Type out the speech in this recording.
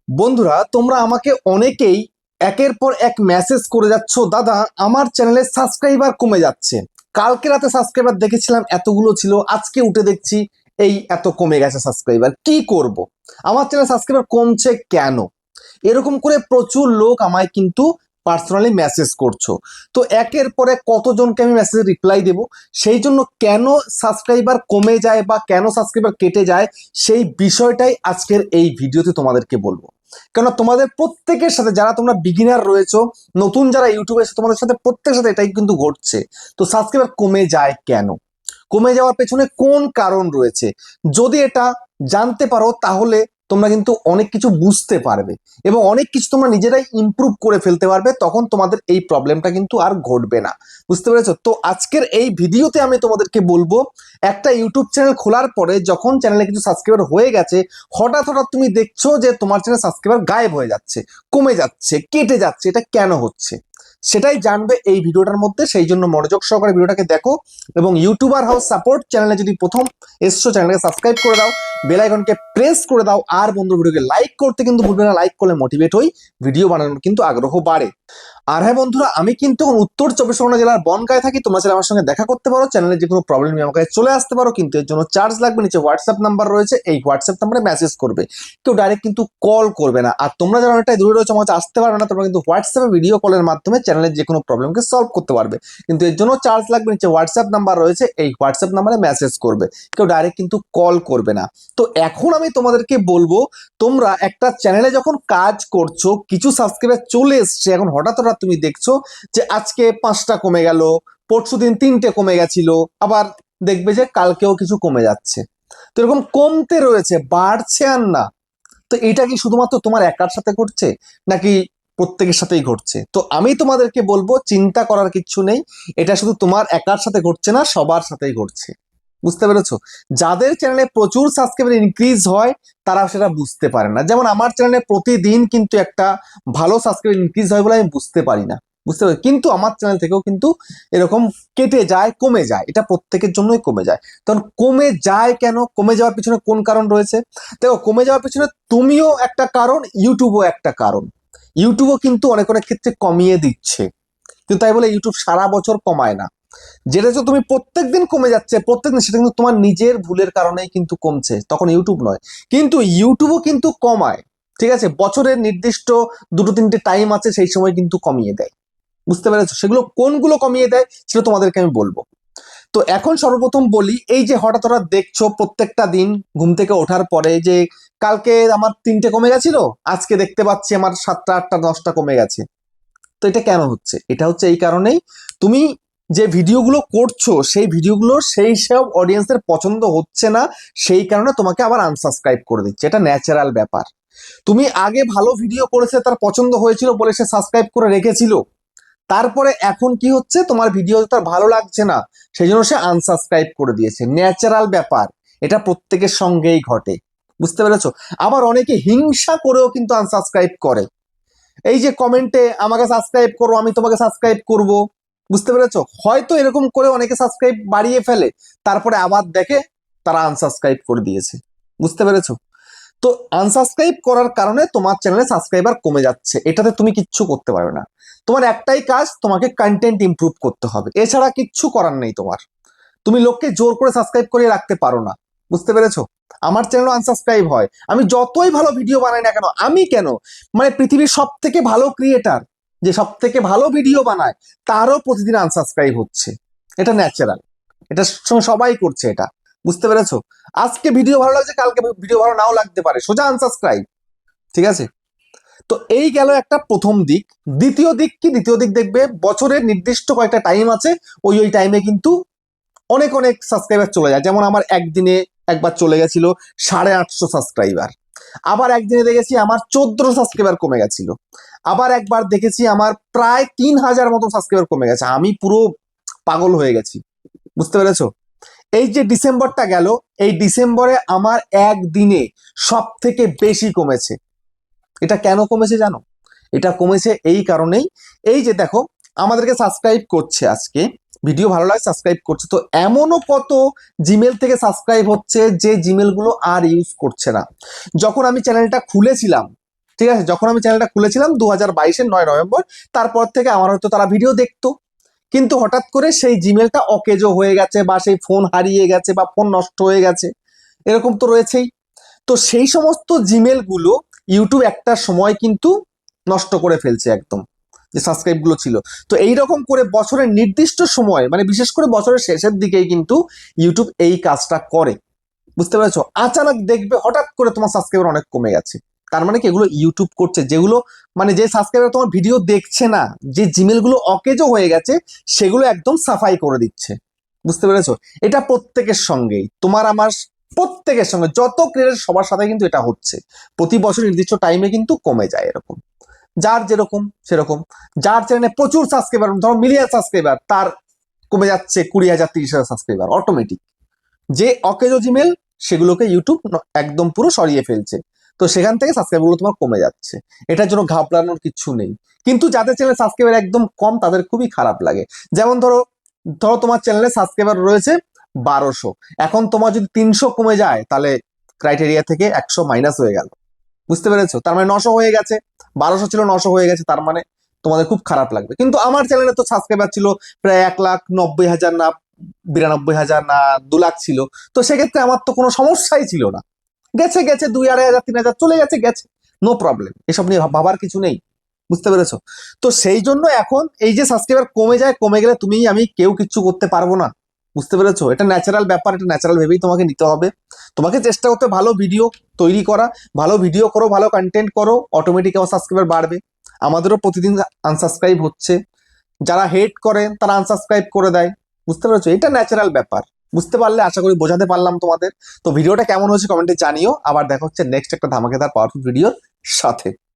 বন্ধুরা, তোমরা আমাকে অনেকেই একের পর এক মেসেজ করে যাচ্ছ, দাদা আমার চ্যানেলের সাবস্ক্রাইবার কমে যাচ্ছে। কালকে রাতে সাবস্ক্রাইবার দেখেছিলাম এতগুলো ছিল, আজকে উঠে দেখছি এই এত কমে গেছে সাবস্ক্রাইবার, কি করব? আমার চ্যানেল সাবস্ক্রাইবার কমছে কেন? এরকম করে প্রচুর লোক আমায় কিন্তু পার্সোনালি মেসেজ করছো। তো একের পর এক কতজনকে আমি মেসেজ রিপ্লাই দেব? সেই জন্য কেন সাবস্ক্রাইবার কমে যায় বা কেন সাবস্ক্রাইবার কেটে যায়, সেই বিষয়টাই আজকের এই ভিডিওতে তোমাদেরকে বলবো। কেন তোমাদের প্রত্যেকের সাথে, যারা তোমরা বিগিনার রয়েছো, নতুন যারা ইউটিউবে এসে, তোমাদের সাথে প্রত্যেকের সাথে এটাই কিন্তু ঘটছে। তো সাবস্ক্রাইবার কমে যায় কেন, কমে যাওয়ার পেছনে কোন কারণ রয়েছে, যদি এটা জানতে পারো তাহলে তোমরা কিন্তু অনেক কিছু বুঝতে পারবে এবং অনেক কিছু তোমরা নিজেরাই ইমপ্রুভ করে ফেলতে পারবে। তখন তোমাদের এই প্রবলেমটা কিন্তু আর ঘটবে না। বুঝতে পেরেছো? তো আজকের এই ভিডিওতে আমি তোমাদেরকে বলবো, একটা ইউটিউব চ্যানেল খোলার পরে যখন চ্যানেলে কিছু সাবস্ক্রাইবার হয়ে গেছে, হঠাৎ হঠাৎ তুমি দেখছো যে তোমার চ্যানেল সাবস্ক্রাইবার গায়েব হয়ে যাচ্ছে, কমে যাচ্ছে, কেটে যাচ্ছে, এটা কেন হচ্ছে সেটাই জানবে এই ভিডিওটার মধ্যে। সেই জন্য মনোযোগ সহকারে ভিডিওটাকে দেখো এবং ইউটিউবার হাউস সাপোর্ট চ্যানেলে যদি প্রথম এসছো, চ্যানেলকে সাবস্ক্রাইব করে দাও, বেল আইকনকে প্রেস করে দাও, আর বন্ধু ভিডিওকে লাইক করতে কিন্তু ভুলবে না। লাইক করলে মোটিভেট হই, ভিডিও বানানোর কিন্তু আগ্রহ বাড়ে। আর হ্যাঁ বন্ধুরা, আমি কিন্তু উত্তর চব্বিশ পরগনা জেলার বনগাঁয় থাকি। তোমরা চাইলে আমার সঙ্গে দেখা করতে পারো, চ্যানেলে যে কোনো প্রবলেম নিয়ে আমার কাছে চলে আসতে পারো, কিন্তু এর জন্য চার্জ লাগবে। নিচে হোয়াটসঅ্যাপ নাম্বার রয়েছে, এই হোয়াটসঅ্যাপ নাম্বারে মেসেজ করবে, কেউ ডাইরেক্ট কিন্তু কল করবে না। আর তোমরা যারা অনেকটাই দূরে রয়েছে, আমার কাছে আসতে পারবে না, তোমরা কিন্তু হোয়াটসঅ্যাপে ভিডিও কলের মাধ্যমে চ্যানেলের যে কোনো প্রবলেমকে সলভ করতে পারবে, কিন্তু এর জন্য চার্জ লাগবে। নিচে হোয়াটসঅ্যাপ নাম্বার রয়েছে, এই হোয়াটসঅ্যাপ নাম্বারে মেসেজ করবে, কেউ ডাইরেক্ট কিন্তু কল করবে না। তো এখন আমি তোমাদেরকে বলবো, তোমরা একটা চ্যানেলে যখন কাজ করছো, কিছু সাবস্ক্রাইবার চলে এসছে, এখন হঠাৎ হঠাৎ তুমি দেখছো যে আজকে 5টা কমে গেল, পরশুদিন 3টে কমে গেছিল, আবার দেখবে যে কালকেও কিছু কমে যাচ্ছে। তো এরকম কমতে রয়েছে, বাড়ছে আর না। তো এটা কি শুধুমাত্র তোমার একার সাথে ঘটছে নাকি প্রত্যেকের সাথেই ঘটছে? তো আমি তোমাদেরকে বলবো, চিন্তা করার কিচ্ছু নেই, এটা শুধু তোমার একার সাথে ঘটছে না, সবার সাথেই ঘটছে। বুঝতে পেরেছো? যাদের চ্যানেলে প্রচুর সাবস্ক্রাইবার ইনক্রিজ হয়, তারা সেটা বুঝতে পারে না। যেমন আমার চ্যানেলে প্রতিদিন কিন্তু একটা ভালো সাবস্ক্রাইবার ইনক্রিজ হয় বলে আমি বুঝতে পারি না। বুঝতে পারি, কিন্তু আমার চ্যানেল থেকেও কিন্তু এরকম কেটে যায়, কমে যায়, এটা প্রত্যেকের জন্যই কমে যায়। তখন কমে যায় কেন, কমে যাওয়ার পিছনে কোন কারণ রয়েছে? দেখো, কমে যাওয়ার পিছনে তুমিও একটা কারণ, ইউটিউবও একটা কারণ। ইউটিউবও কিন্তু অনেক অনেক ক্ষেত্রে কমিয়ে দিচ্ছে, কিন্তু তাই বলে ইউটিউব সারা বছর কমায় না। যেটা তো তুমি প্রত্যেকদিন কমে যাচ্ছে প্রত্যেকদিন, সেটা কিন্তু তোমার নিজের ভুলের কারণেই কিন্তু কমছে, তখন ইউটিউব নয়। কিন্তু ইউটিউবও কিন্তু কমায়, ঠিক আছে, বছরের নির্দিষ্ট 2-3টে টাইম আছে, সেই সময় কিন্তু কমিয়ে দেয়। বুঝতে পেরেছো? সেগুলো কোনগুলো কমিয়ে দেয় সেটা তোমাদেরকে আমি বলবো। তো এখন সর্বপ্রথম বলি, এই যে হঠাৎ হঠাৎ দেখছো প্রত্যেকটা দিন ঘুম থেকে ওঠার পরে যে কালকে আমার 3টে কমে গেছিল, আজকে দেখতে পাচ্ছি আমার 7টা, 8টা, 10টা কমে গেছে। তো এটা কেন হচ্ছে? এটা হচ্ছে এই কারণেই, তুমি যে ভিডিওগুলো করছো সেই ভিডিওগুলো সেই সব অডিয়েন্সের পছন্দ হচ্ছে না, সেই কারণে তোমাকে আবার আনসাবস্ক্রাইব করে দিচ্ছে। এটা ন্যাচারাল ব্যাপার। তুমি আগে ভালো ভিডিও করেছে, তার পছন্দ হয়েছিল বলে সে সাবস্ক্রাইব করে রেখেছিল, তারপরে এখন কি হচ্ছে, তোমার ভিডিও তার ভালো লাগছে না, সেই জন্য সে আনসাবস্ক্রাইব করে দিয়েছে। ন্যাচারাল ব্যাপার, এটা প্রত্যেকের সঙ্গেই ঘটে। বুঝতে পেরেছো? আবার অনেকে হিংসা করেও কিন্তু আনসাবস্ক্রাইব করে, এই যে কমেন্টে আমাকে সাবস্ক্রাইব করো, আমি তোমাকে সাবস্ক্রাইব করব। বুঝতে পেরেছো? হয়তো এরকম করে অনেকে সাবস্ক্রাইব বাড়িয়ে ফেলে, তারপরে আবার দেখে তারা আনসাবস্ক্রাইব করে দিয়েছে। বুঝতে পেরেছো? তো আনসাবস্ক্রাইব করার কারণে তোমার চ্যানেলে সাবস্ক্রাইবার কমে যাচ্ছে, এটাতে তুমি কিচ্ছু করতে পারবে না। তোমার একটাই কাজ, তোমাকে কন্টেন্ট ইমপ্রুভ করতে হবে, এছাড়া কিচ্ছু করার নেই তোমার। তুমি লোককে জোর করে সাবস্ক্রাইব করিয়ে রাখতে পারো না। বুঝতে পেরেছো? আমার চ্যানেল আনসাবস্ক্রাইব হয়, আমি যতই ভালো ভিডিও বানাই না কেন, আমি কেন, মানে পৃথিবীর সব থেকে ভালো ক্রিয়েটার, যে সব থেকে ভালো ভিডিও বানায়, তারও প্রতিদিন আনসাবস্ক্রাইব হচ্ছে। এটা ন্যাচারাল, এটা সবাই করছে এটা। বুঝতে পেরেছো? আজকে ভিডিও ভালো লাগছে, কালকে ভিডিও ভালো নাও লাগতে পারে, সোজা আনসাবস্ক্রাইব। ঠিক আছে? তো এই গেল একটা প্রথম দিক। দ্বিতীয় দিক কি? দ্বিতীয় দিক দেখবে, বছরের নির্দিষ্ট কয়েকটা টাইম আছে, ওই ওই টাইমে কিন্তু অনেক অনেক সাবস্ক্রাইবার চলে যায়। যেমন আমার একদিনে একবার চলে গেছিল 850 সাবস্ক্রাইবার, আবার একদিনে দেখেছি আমার 1400 সাবস্ক্রাইবার কমে গেছিল, আবার একবার দেখেছি আমার প্রায় 3000 মতো সাবস্ক্রাইবার কমে গেছে। আমি পুরো পাগল হয়ে গেছি। বুঝতে পেরেছো? এই যে ডিসেম্বরটা গেল, এই ডিসেম্বরে আমার একদিনে সব থেকে বেশি কমেছে। এটা কেন কমেছে জানো? এটা কমেছে এই কারণেই, এই যে দেখো, আমাদেরকে সাবস্ক্রাইব করছে, আজকে ভিডিও ভালো লাগে সাবস্ক্রাইব করছে, তো এমনও কত জিমেল থেকে সাবস্ক্রাইব হচ্ছে যে জিমেলগুলো আর ইউজ করছে না। যখন আমি চ্যানেলটা খুলেছিলাম, ঠিক আছে, যখন আমি চ্যানেলটা খুলেছিলাম 2022-এর 9 নভেম্বর, তারপর থেকে আমার হয়তো তারা ভিডিও দেখতো, কিন্তু হঠাৎ করে সেই জিমেলটা অকেজো হয়ে গেছে, বা সেই ফোন হারিয়ে গেছে, বা ফোন নষ্ট হয়ে গেছে, এরকম তো রয়েছেই। তো সেই সমস্ত জিমেল গুলো ইউটিউব একটা সময় কিন্তু নষ্ট করে ফেলছে একদম, যে সাবস্ক্রাইব গুলো ছিল। তো এইরকম করে বছরের নির্দিষ্ট সময়, মানে বিশেষ করে বছরের শেষের দিকেই কিন্তু ইউটিউব এই কাজটা করে, বুঝতে পেরেছো? আচানক দেখবে হঠাৎ করে তোমার সাবস্ক্রাইবার অনেক কমে গেছে, তার মানে কি এগুলো ইউটিউব করছে, যেগুলো মানে যে সাবস্ক্রাইবার তোমার ভিডিও দেখছে না, যে জিমেল গুলো অকেজো হয়ে গেছে, সেগুলো একদম সাফাই করে দিচ্ছে, বুঝতে পেরেছো? এটা প্রত্যেকের সঙ্গেই, তোমার আমার প্রত্যেকের সঙ্গে, যত ক্রিয়েটর সবার সাথে কিন্তু এটা হচ্ছে। প্রতি বছর নির্দিষ্ট টাইমে কিন্তু কমে যায় এরকম, যার যেরকম সেরকম। যার চ্যানেলে প্রচুর সাবস্ক্রাইবার, ধরো মিলিয়ন সাবস্ক্রাইবার, তার কমে যাচ্ছে 20,000 30,000 সাবস্ক্রাইবার অটোমেটিক। যে অকেজো জিমেল, সেগুলোকে ইউটিউব একদম পুরো সরিয়ে ফেলছে, তো সেখান থেকে সাবস্ক্রাইবারগুলো তোমার কমে যাচ্ছে। এটার জন্য ঘাবড়ানোর কিছু নেই। কিন্তু যাদের চ্যানেলে সাবস্ক্রাইবার একদম কম, তাদের খুবই খারাপ লাগে। যেমন ধরো ধরো তোমার চ্যানেলে সাবস্ক্রাইবার রয়েছে 1200, এখন তোমার যদি 300 কমে যায়, তাহলে ক্রাইটেরিয়া থেকে 100 মাইনাস হয়ে গেল, বুঝতে পেরেছো? তার মানে 900 হয়ে গেছে, 1200 ছিল 900 হয়ে গেছে, তার মানে তোমাদের খুব খারাপ লাগবে। কিন্তু আমার চ্যানেলে তো সাবস্ক্রাইবার ছিল প্রায় 1,90,000, না 92,000, না 2 লাখ ছিল। তো সেক্ষেত্রে আমার তো কোনো সমস্যাই ছিল না, গেছে গেছে 2,000, 2,500, 3,000 চলে গেছে গেছে, নো প্রবলেম, এসব নিয়ে ভাবার কিছু নেই, বুঝতে পেরেছো? তো সেই জন্য এখন এই যে সাবস্ক্রাইবার কমে যায়, কমে গেলে তুমি আমি কেউ কিচ্ছু করতে পারবো না, বুঝতে পেরেছো? এটা ন্যাচারাল ব্যাপার, এটা ন্যাচারাল ভেবেই তোমাকে নিতে হবে। তোমাকে চেষ্টা করতে ভালো ভিডিও তৈরি করা, ভালো ভিডিও করো, ভালো কন্টেন্ট করো, অটোমেটিক আমার সাবস্ক্রাইবার বাড়বে। আমাদেরও প্রতিদিন আনসাবস্ক্রাইব হচ্ছে, যারা হেট করে তারা আনসাবস্ক্রাইব করে দেয়, বুঝতে পেরেছো? এটা ন্যাচারাল ব্যাপার। বুঝতে পারলে আশা করি বোঝাতে পারলাম তোমাদের। তো ভিডিওটা কেমন হয়েছে কমেন্টে জানিও। আবার দেখা হচ্ছে নেক্সট একটা ধামাকেদার পাওয়ারফুল ভিডিওর সাথে।